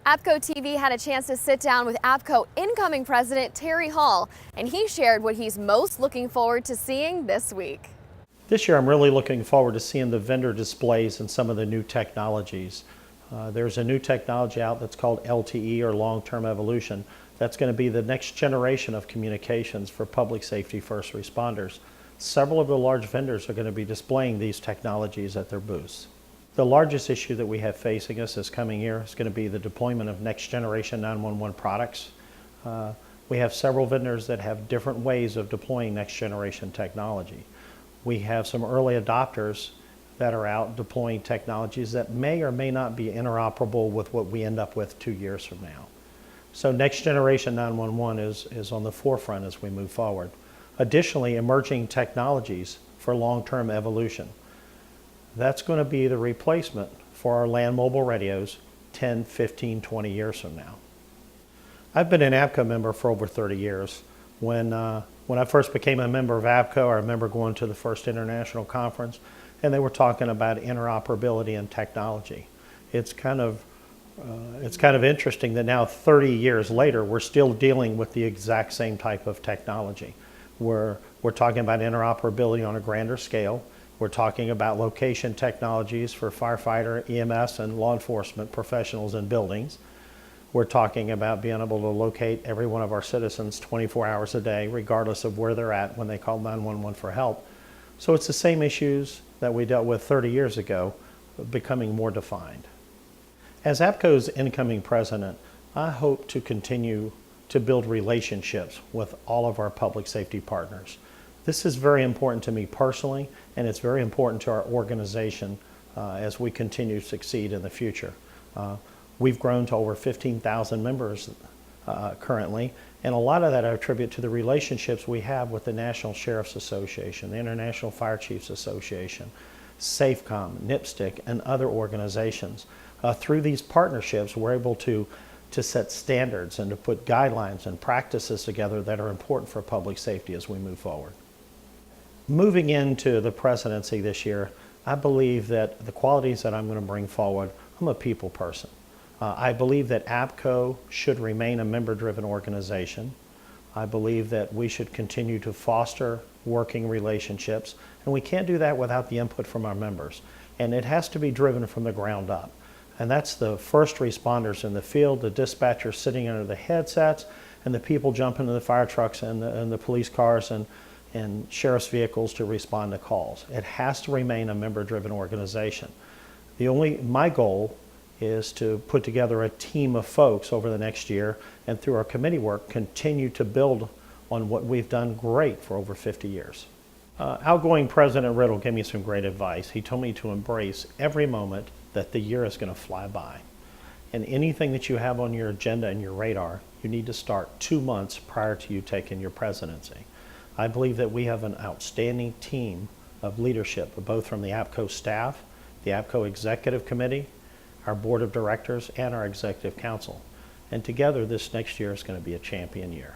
APCO TV had a chance to sit down with APCO incoming president Terry Hall, and he shared what he's most looking forward to seeing this week. This year I'm really looking forward to seeing the vendor displays and some of the new technologies. There's a new technology out that's called LTE, or long-term evolution. That's going to be the next generation of communications for public safety first responders. Several of the large vendors are going to be displaying these technologies at their booths. The largest issue that we have facing us this coming year is going to be the deployment of next generation 911 products. We have several vendors that have different ways of deploying next generation technology. We have some early adopters that are out deploying technologies that may or may not be interoperable with what we end up with 2 years from now. So next generation 911 is on the forefront as we move forward. Additionally, emerging technologies for long-term evolution. That's going to be the replacement for our land mobile radios 10, 15, 20 years from now. I've been an APCO member for over 30 years. When I first became a member of APCO, I remember going to the first international conference, and they were talking about interoperability and technology. It's kind of interesting that now 30 years later, we're still dealing with the exact same type of technology. We're talking about interoperability on a grander scale. We're talking about location technologies for firefighter, EMS, and law enforcement professionals in buildings. We're talking about being able to locate every one of our citizens 24 hours a day, regardless of where they're at when they call 911 for help. So it's the same issues that we dealt with 30 years ago, becoming more defined. As APCO's incoming president, I hope to continue to build relationships with all of our public safety partners. This is very important to me personally, and it's very important to our organization as we continue to succeed in the future. We've grown to over 15,000 members currently, and a lot of that I attribute to the relationships we have with the National Sheriff's Association, the International Fire Chiefs Association, SAFECOM, NIPSTIC, and other organizations. Through these partnerships, we're able to set standards and to put guidelines and practices together that are important for public safety as we move forward. Moving into the presidency this year, I believe that the qualities that I'm going to bring forward, I'm a people person. I believe that APCO should remain a member-driven organization. I believe that we should continue to foster working relationships, and we can't do that without the input from our members. And it has to be driven from the ground up. And that's the first responders in the field, the dispatchers sitting under the headsets, and the people jumping in the fire trucks and the police cars and sheriff's vehicles to respond to calls. It has to remain a member-driven organization. My goal is to put together a team of folks over the next year, and through our committee work, continue to build on what we've done great for over 50 years. Outgoing President Riddle gave me some great advice. He told me to embrace every moment that the year is going to fly by. And anything that you have on your agenda and your radar, you need to start 2 months prior to you taking your presidency. I believe that we have an outstanding team of leadership, both from the APCO staff, the APCO Executive Committee, our Board of Directors, and our Executive Council. And together, this next year is going to be a champion year.